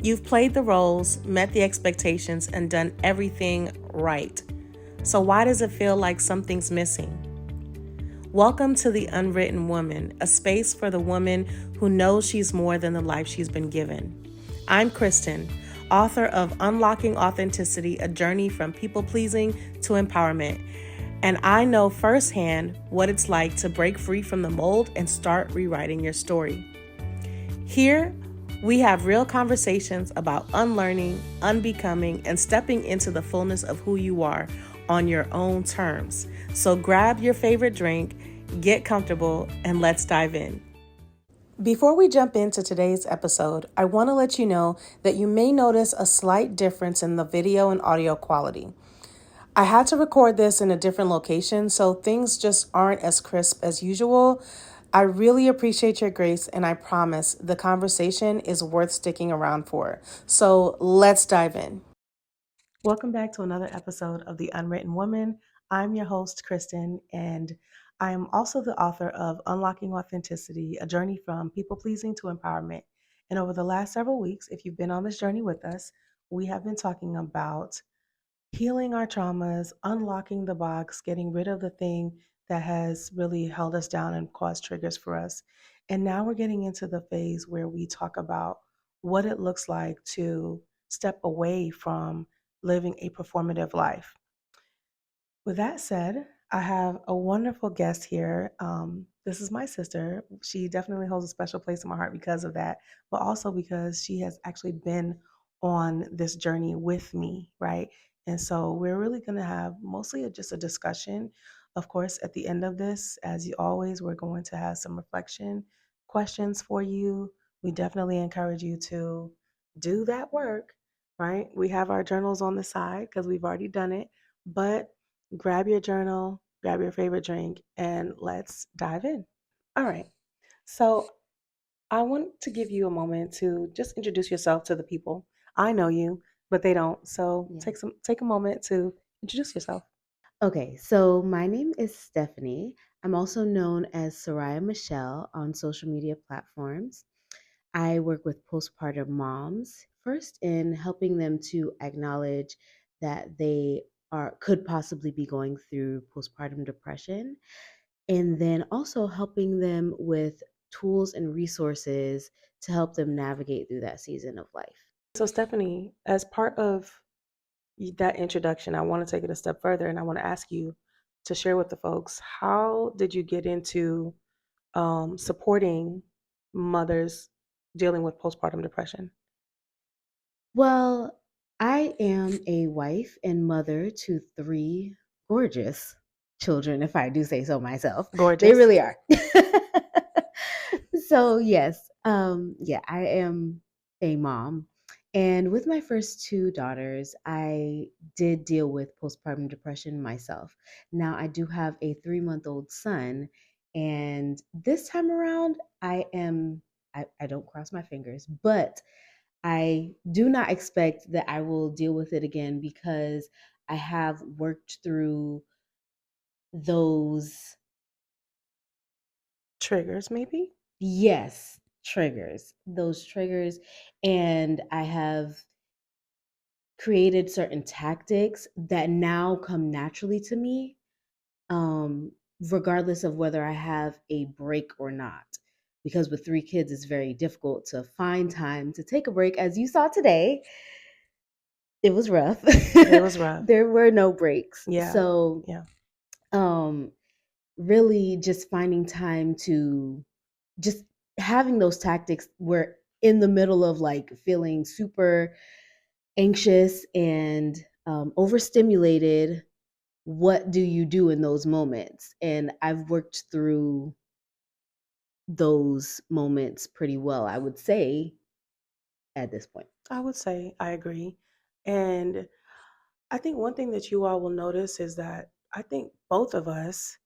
You've played the roles, met the expectations, and done everything right. So why does it feel like something's missing? Welcome to the Unwritten Woman, a space for the woman who knows she's more than the life she's been given. I'm Kristen, author of Unlocking Authenticity, a journey from people pleasing to empowerment. And I know firsthand what it's like to break free from the mold and start rewriting your story. Here, we have real conversations about unlearning, unbecoming, and stepping into the fullness of who you are on your own terms. So grab your favorite drink, get comfortable, and let's dive in. Before we jump into today's episode, I want to let you know that you may notice a slight difference in the video and audio quality. I had to record this in a different location, so things just aren't as crisp as usual. I really appreciate your grace, and I promise the conversation is worth sticking around for. So let's dive in. Welcome back to another episode of The Unwritten Woman. I'm your host, Kristen, and I am also the author of Unlocking Authenticity, a journey from people pleasing to empowerment. And over the last several weeks, if you've been on this journey with us, we have been talking about healing our traumas, unlocking the box, getting rid of the thing that has really held us down and caused triggers for us. And now we're getting into the phase where we talk about what it looks like to step away from living a performative life. With that said, I have a wonderful guest here. This is my sister. She definitely holds a special place in my heart because of that, but also because she has actually been on this journey with me, right? And so we're really going to have mostly just a discussion. Of course, at the end of this, as you always, we're going to have some reflection questions for you. We definitely encourage you to do that work, right? We have our journals on the side because we've already done it, but grab your journal, grab your favorite drink, and let's dive in. All right. So, I want to give you a moment to just introduce yourself to the people. I know you, but they don't. So, Yeah. take a moment to introduce yourself. Okay, so my name is Stephanie. I'm also known as Sarayah Michelle on social media platforms. I work with postpartum moms, first in helping them to acknowledge that they could possibly be going through postpartum depression, and then also helping them with tools and resources to help them navigate through that season of life. So, Stephanie, as part of that introduction, I want to take it a step further and I want to ask you to share with the folks, how did you get into supporting mothers dealing with postpartum depression? Well, I am a wife and mother to three gorgeous children, if I do say so myself. They Gorgeous. really are. So, yes, yeah, I am a mom. And with my first two daughters, I did deal with postpartum depression myself. Now, I do have a 3-month-old son. And this time around, I don't cross my fingers, but I do not expect that I will deal with it again because I have worked through those, Triggers, maybe? yes, those triggers, and I have created certain tactics that now come naturally to me, um, regardless of whether I have a break or not. Because with three kids, it's very difficult to find time to take a break. As you saw today, it was rough. It was rough. There were no breaks. Yeah. So, Yeah. um, really just finding time to just having those tactics where in the middle of like feeling super anxious and overstimulated, what do you do in those moments? And I've worked through those moments pretty well, I would say, at this point. I would say I agree. And I think one thing that you all will notice is that I think both of us,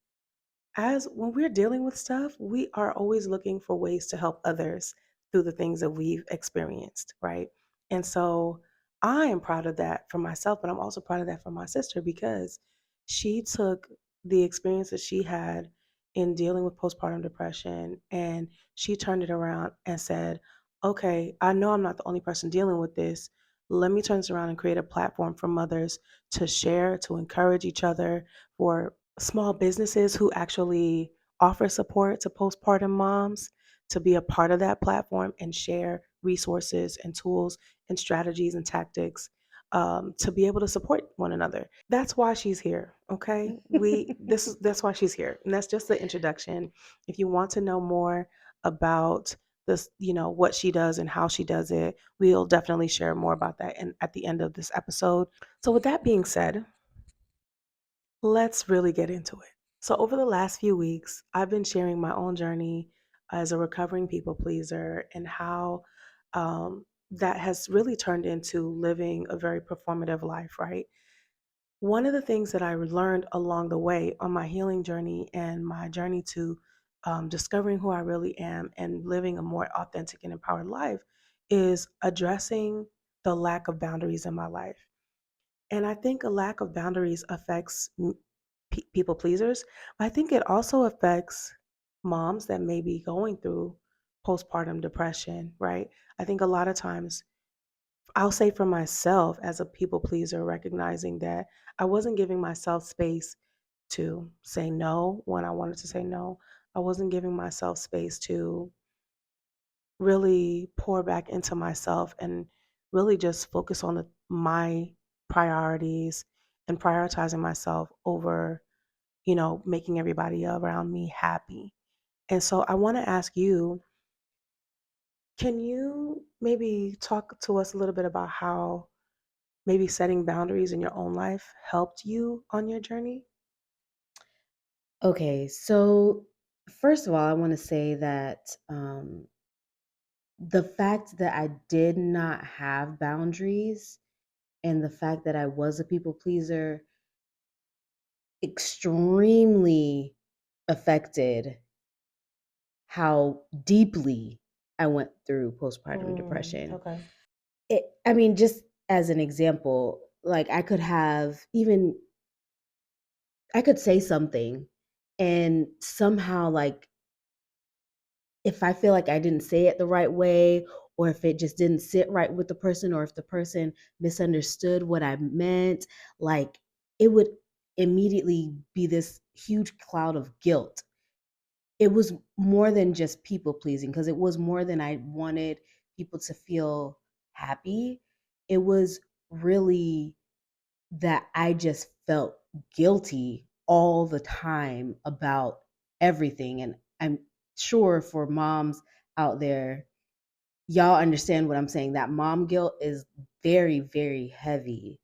as when we're dealing with stuff, we are always looking for ways to help others through the things that we've experienced, right? And so I am proud of that for myself, but I'm also proud of that for my sister because she took the experience that she had in dealing with postpartum depression and she turned it around and said, okay, I know I'm not the only person dealing with this. Let me turn this around and create a platform for mothers to share, to encourage each other, for small businesses who actually offer support to postpartum moms to be a part of that platform and share resources and tools and strategies and tactics to be able to support one another. That's why she's here. Okay, that's why she's here, and that's just the introduction. If you want to know more about this, what she does and how she does it, we'll definitely share more about that at the end of this episode. So with that being said, let's really get into it. So over the last few weeks, I've been sharing my own journey as a recovering people pleaser and how that has really turned into living a very performative life, right? One of the things that I learned along the way on my healing journey and my journey to discovering who I really am and living a more authentic and empowered life is addressing the lack of boundaries in my life. And I think a lack of boundaries affects people pleasers, but I think it also affects moms that may be going through postpartum depression, right? I think a lot of times I'll say for myself as a people pleaser, recognizing that I wasn't giving myself space to say no when I wanted to say no. I wasn't giving myself space to really pour back into myself and really just focus on my priorities and prioritizing myself over, making everybody around me happy. And so I want to ask you, can you maybe talk to us a little bit about how maybe setting boundaries in your own life helped you on your journey? Okay, so first of all, I want to say that the fact that I did not have boundaries and the fact that I was a people pleaser extremely affected how deeply I went through postpartum depression. Okay. I mean, just as an example, like I could say something and somehow, like, if I feel like I didn't say it the right way, or if it just didn't sit right with the person, or if the person misunderstood what I meant, like, it would immediately be this huge cloud of guilt. It was more than just people pleasing, because it was more than I wanted people to feel happy. It was really that I just felt guilty all the time about everything. And I'm sure for moms out there, y'all understand what I'm saying. That mom guilt is very, very heavy.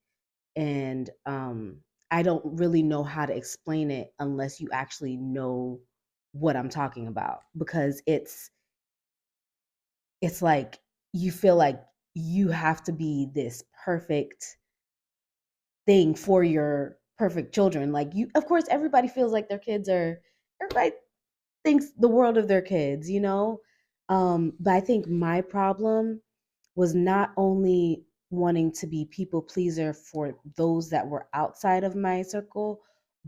And I don't really know how to explain it unless you actually know what I'm talking about, because it's like you feel like you have to be this perfect thing for your perfect children. Like, you, of course, everybody feels like their kids are, everybody thinks the world of their kids, you know? But I think my problem was not only wanting to be people pleaser for those that were outside of my circle,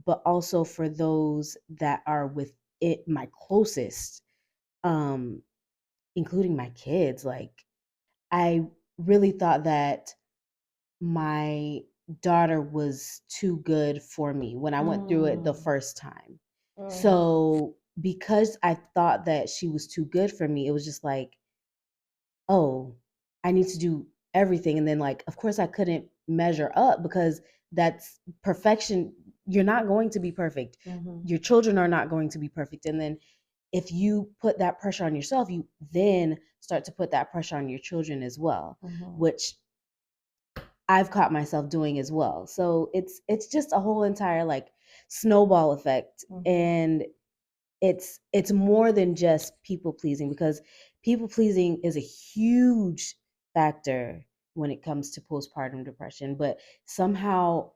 but also for those that are with it, my closest, um, including my kids. Like, I really thought that my daughter was too good for me when I went through it the Mm. first time. Mm-hmm. So, because I thought that she was too good for me, it was just like, oh, I need to do everything. And then, like, of course, I couldn't measure up, because that's perfection. You're not going to be perfect. Mm-hmm. Your children are not going to be perfect. And then, if you put that pressure on yourself, you then start to put that pressure on your children as well, Mm-hmm. which I've caught myself doing as well. So it's just a whole entire, like, snowball effect. Mm-hmm. And it's more than just people pleasing, because people pleasing is a huge factor when it comes to postpartum depression, but somehow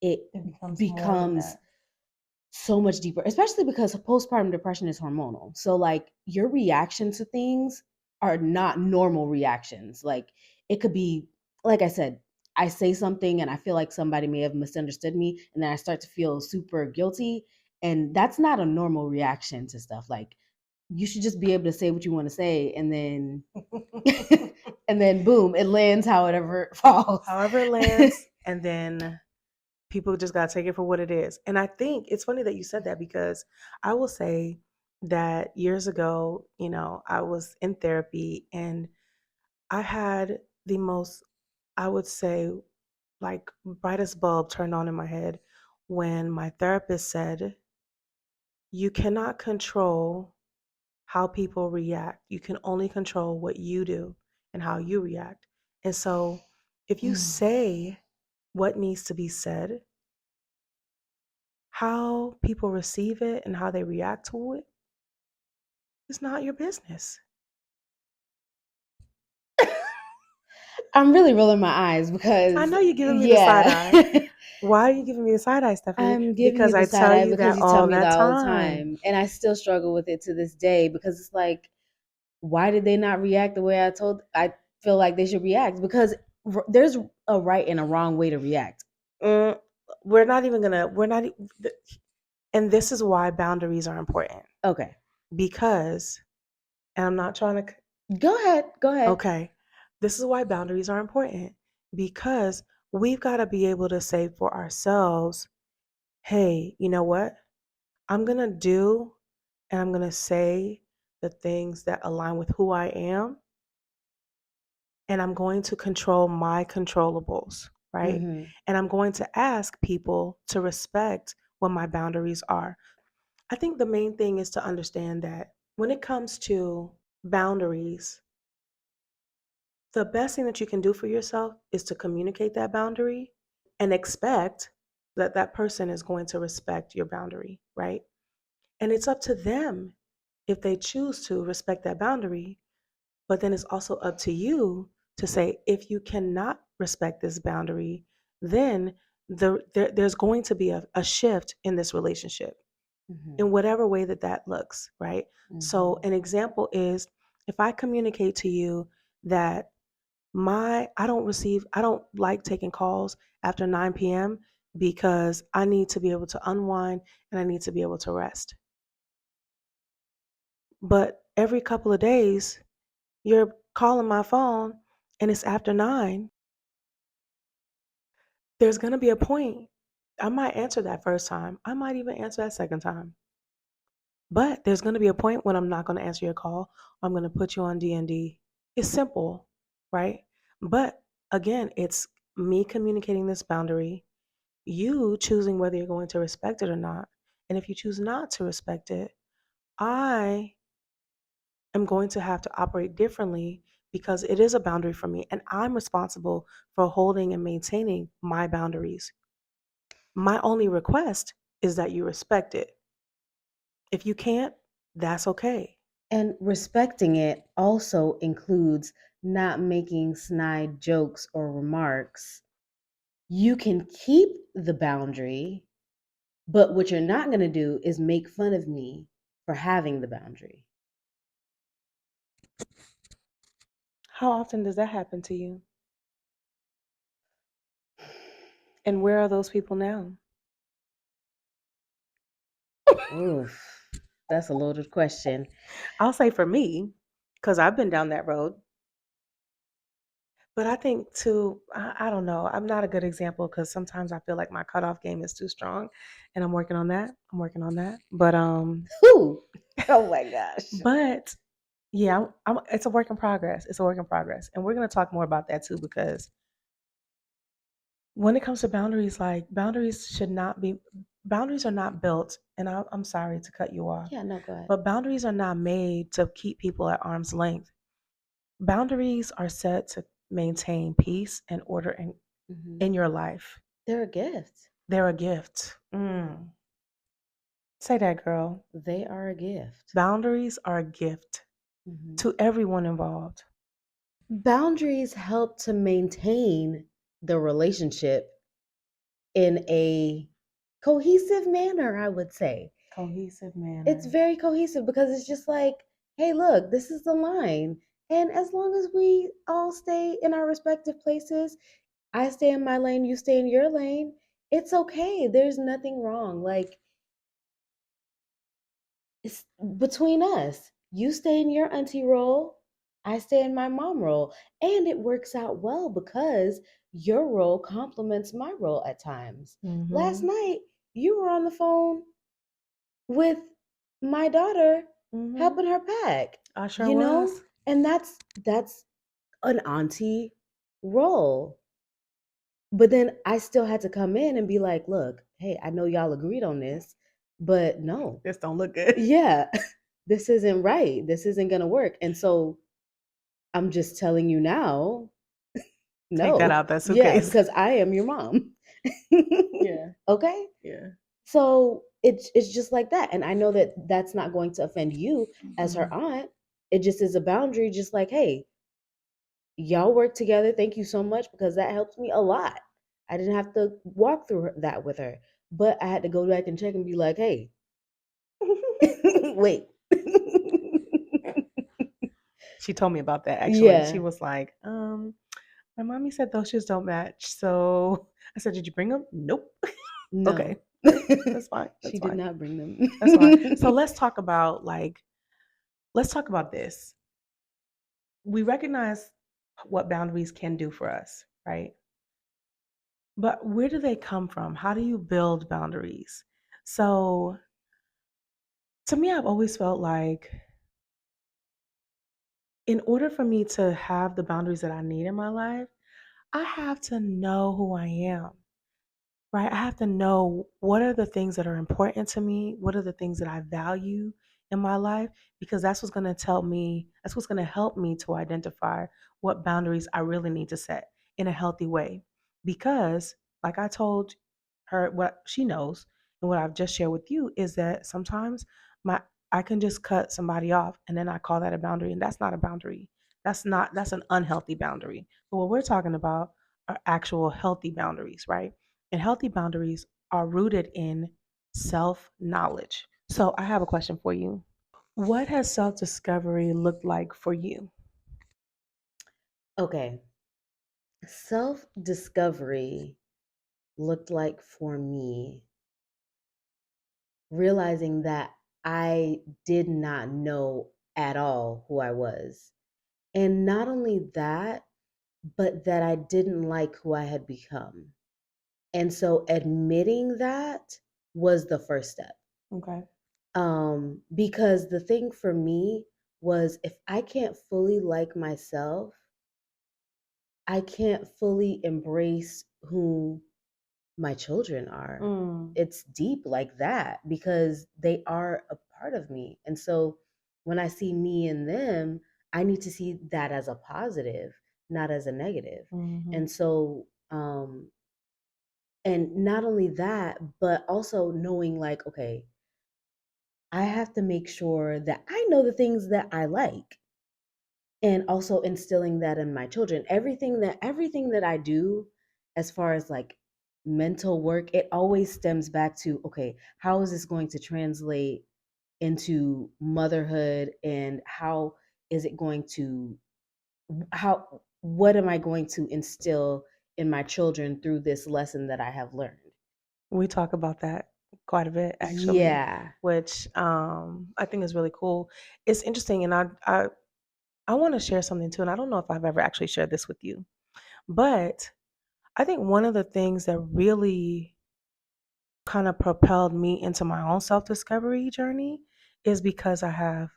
it It becomes more than becomes that. so much deeper, especially because postpartum depression is hormonal. So, like, your reaction to things are not normal reactions. Like, it could be, like I said, I say something and I feel like somebody may have misunderstood me, and then I start to feel super guilty. And that's not a normal reaction to stuff. Like, you should just be able to say what you want to say, and then and then boom, it lands however it falls. However it lands, and then people just got to take it for what it is. And I think it's funny that you said that, because I will say that years ago, I was in therapy, and I had the most, I would say, like, brightest bulb turned on in my head when my therapist said, you cannot control how people react. You can only control what you do and how you react. And so if you Mm. say what needs to be said, how people receive it and how they react to it is not your business. I'm really rolling my eyes I because, know you're giving me the side eye. yeah, Why are you giving me the side eye, Stephanie? I'm giving Because you the I side tell eye you because that you tell all me that that all the time. time. And I still struggle with it to this day because it's like, why did they not react the way I feel like they should react? Because there's a right and a wrong way to react. Mm, we're not even gonna, we're not, and this is why boundaries are important. Okay. Because, and I'm not trying to, Go ahead. Go ahead. okay, this is why boundaries are important. Because we've got to be able to say for ourselves, hey, you know what? I'm going to do and I'm going to say the things that align with who I am, and I'm going to control my controllables, right? Hmm. And I'm going to ask people to respect what my boundaries are. I think the main thing is to understand that when it comes to boundaries, the best thing that you can do for yourself is to communicate that boundary and expect that that person is going to respect your boundary, right? And it's up to them if they choose to respect that boundary. But then it's also up to you to say, if you cannot respect this boundary, then there's going to be a shift in this relationship Hmm. in whatever way that that looks, right? So, Hmm. an example is if I communicate to you that I don't like taking calls after 9 p.m. because I need to be able to unwind and I need to be able to rest. But every couple of days, you're calling my phone and it's after 9. There's going to be a point. I might answer that first time. I might even answer that second time. But there's going to be a point when I'm not going to answer your call. I'm going to put you on D&D. It's simple, right? But again, it's me communicating this boundary, you choosing whether you're going to respect it or not. And if you choose not to respect it, I am going to have to operate differently because it is a boundary for me and I'm responsible for holding and maintaining my boundaries. My only request is that you respect it. If you can't, that's okay. And respecting it also includes not making snide jokes or remarks. You can keep the boundary, but what you're not going to do is make fun of me for having the boundary. How often does that happen to you? And where are those people now? Oof, that's a loaded question. I'll say for me, because I've been down that road. But I think too, I don't know. I'm not a good example because sometimes I feel like my cutoff game is too strong, and I'm working on that. I'm working on that. Who? Oh my gosh. But yeah, it's a work in progress. It's a work in progress, and we're gonna talk more about that too because when it comes to boundaries, like boundaries are not built. And I'm sorry to cut you off, Yeah, no, go ahead. but boundaries are not made to keep people at arm's length. Boundaries are set to maintain peace and order Hmm. in your life. They're a gift. They're a gift. Say that, girl. They are a gift. Boundaries are a gift Hmm. to everyone involved. Boundaries help to maintain the relationship in a cohesive manner, I would say. Cohesive It's manner. very cohesive because it's just like, hey, look, this is the line. And as long as we all stay in our respective places, I stay in my lane, you stay in your lane, it's okay. There's nothing wrong. Like, it's between us. You stay in your auntie role, I stay in my mom role. And it works out well because your role complements my role at times. Last Mm-hmm. night, you were on the phone with my daughter Mm-hmm. helping her pack, I sure you know? was. And that's an auntie role. But then I still had to come in and be like, look, hey, I know y'all agreed on this, but no. This don't look good. Yeah, this isn't right. This isn't going to work. And so I'm just telling you now, Take that no. out that Yeah, suitcase. because I am your mom. Yeah. Okay? Yeah. So it's just like that. And I know that that's not going to offend you as her Mm-hmm. aunt. It just is a boundary, just like, hey, y'all work together. Thank you so much because that helps me a lot. I didn't have to walk through that with her, but I had to go back and check and be like, hey, wait. She told me about that actually. She Yeah, was like, my mommy said those shoes don't match. So I said, did you bring them? Nope. Okay. no. Okay. That's fine. She That's did fine. not bring That's fine. So them. let's talk about this. We recognize what boundaries can do for us, right? But where do they come from? How do you build boundaries? So to me, I've always felt like in order for me to have the boundaries that I need in my life, I have to know who I am. Right? I have to know what are the things that are important to me, what are the things that I value in my life, because that's what's going to tell me, that's what's going to help me to identify what boundaries I really need to set in a healthy way. Because, like I told her, what she knows and what I've just shared with you is that sometimes my I can just cut somebody off and then I call that a boundary, and that's not a boundary. That's an unhealthy boundary. But what we're talking about are actual healthy boundaries, right? And healthy boundaries are rooted in self knowledge. So I have a question for you. What has self discovery looked like for you? Okay. Self discovery looked like for me realizing that I did not know at all who I was. And not only that, but that I didn't like who I had become. And so admitting that was the first step. Okay. Because the thing for me was if I can't fully like myself, I can't fully embrace who my children are. Mm. It's deep like that because they are a part of me. And so when I see me in them, I need to see that as a positive, not as a negative. Hmm. And so, and not only that, but also knowing like, okay, I have to make sure that I know the things that I like and also instilling that in my children. Everything that I do as far as like mental work, it always stems back to, okay, how is this going to translate into motherhood, and how is it going to how what am I going to instill in my children through this lesson that I have learned? We talk about that quite a bit, actually, Yeah. which I think is really cool. It's interesting, and I want to share something too, and I don't know if I've ever actually shared this with you, but I think one of the things that really kind of propelled me into my own self discovery journey is because I had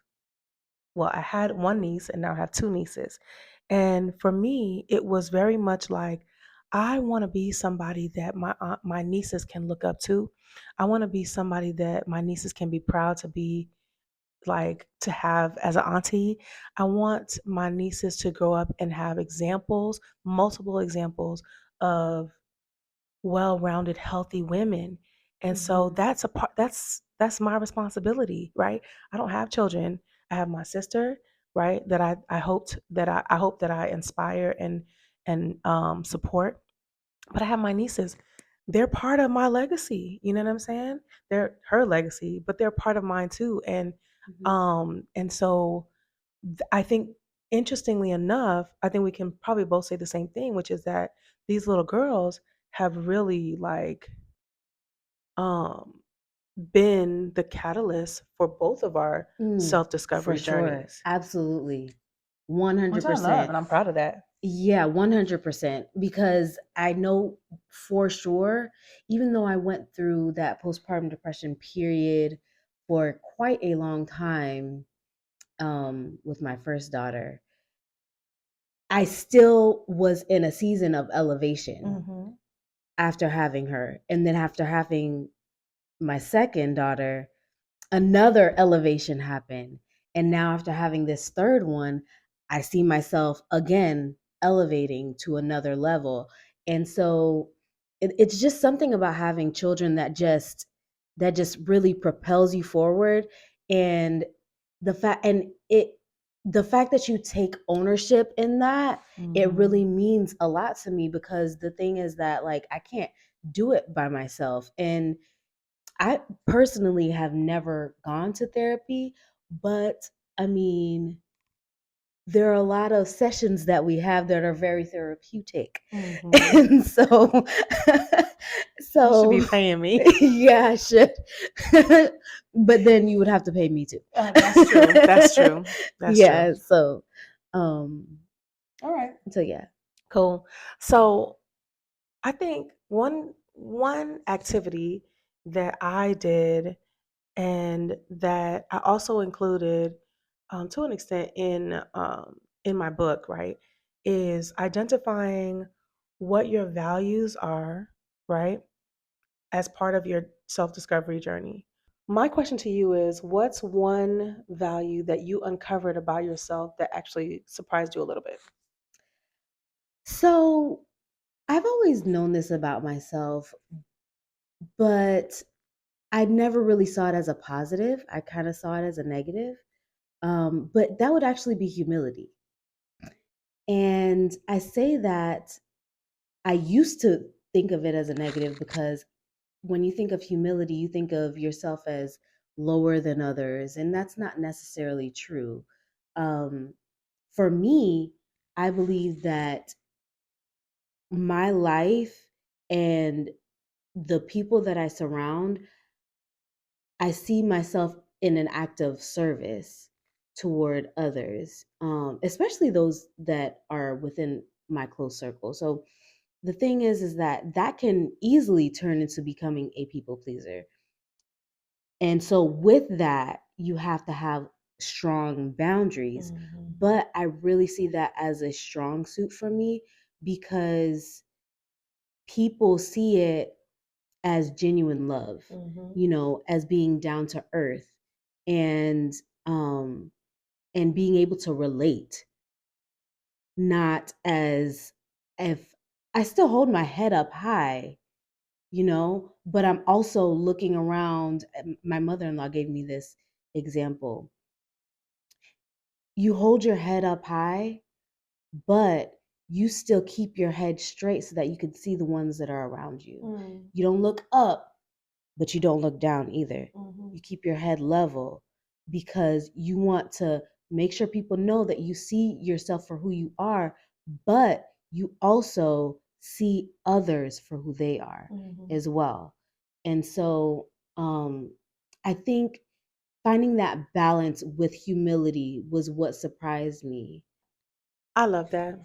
one niece and now I have two nieces. And for me, it was very much like I want to be somebody that my nieces can look up to. I want to be somebody that my nieces can be proud to be like to have as an auntie. I want my nieces to grow up and have examples, multiple examples of well-rounded healthy women. And so Hmm. that's a part that's my responsibility, right? I don't have children. I have my sister, right? That I hope that I inspire and support. But I have my nieces. They're part of my legacy. You know what I'm saying? They're her legacy, but they're part of mine too. Hmm. And so I think interestingly enough, I think we can probably both say the same thing, which is that these little girls have really um been the catalyst for both of our For self-discovery sure. journeys, Absolutely. which I love, 100%. and I'm proud of that. Yeah, 100%. Because I know for sure, even though I went through that postpartum depression period for quite a long time with my first daughter, I still was in a season of elevation Mm-hmm. after having her. And then after having my second daughter, another elevation happened. And now, after having this third one, I see myself again elevating to another level. And so it's just something about having children that just really propels you forward. And the fact that you take ownership in that, it really means a lot to me, because the thing is that, like, I can't do it by myself. And I personally have never gone to therapy, but I mean, there are a lot of sessions that we have that are very therapeutic. Mm-hmm. And so, You should so be paying me. yeah, I should. But then you would have to pay me too. That's true. That's true. That's Yeah, true. so, um, All right. so yeah. Cool. So I think one activity that I did and that I also included to an extent in my book, right, is identifying what your values are, right, as part of your self-discovery journey. My question to you is, what's one value that you uncovered about yourself that actually surprised you a little bit? So I've always known this about myself, but I never really saw it as a positive. I kind of saw it as a negative. But that would actually be humility. And I say that I used to think of it as a negative, because when you think of humility, you think of yourself as lower than others. And that's not necessarily true. Um, for me, I believe that my life and the people that I surround, I see myself in an act of service toward others, especially those that are within my close circle. So the thing is that can easily turn into becoming a people pleaser. And so with that, you have to have strong boundaries. Mm-hmm. But I really see that as a strong suit for me, because people see it as genuine love, Mm-hmm. as being down to earth, and um and being able to relate, not as if I still hold my head up high, but I'm also looking around. My mother-in-law gave me this example. You hold your head up high, but you still keep your head straight so that you can see the ones that are around you. Mm-hmm. You don't look up, but you don't look down either. Mm-hmm. You keep your head level, because you want to make sure people know that you see yourself for who you are, but you also see others for who they are Mm-hmm. as well. And so I think finding that balance with humility was what surprised me. I love that.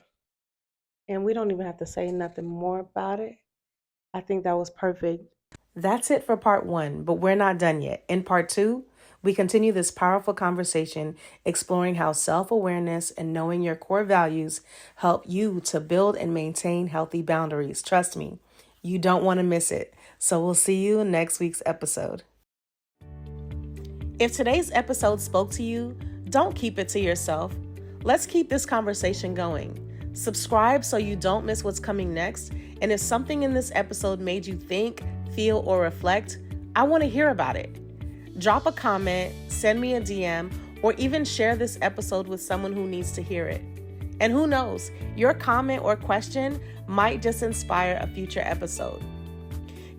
And we don't even have to say nothing more about it. I think that was perfect. That's it for part one, but we're not done yet. In part two, we continue this powerful conversation exploring how self awareness and knowing your core values help you to build and maintain healthy boundaries. Trust me, you don't want to miss it. So we'll see you in next week's episode. If today's episode spoke to you, don't keep it to yourself. Let's keep this conversation going. Subscribe so you don't miss what's coming next. And if something in this episode made you think, feel, or reflect, I want to hear about it. Drop a comment, send me a DM, or even share this episode with someone who needs to hear it. And who knows, your comment or question might just inspire a future episode.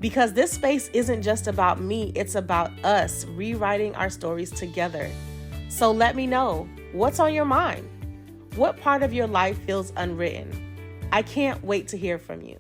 Because this space isn't just about me, it's about us rewriting our stories together. So let me know, what's on your mind? What part of your life feels unwritten? I can't wait to hear from you.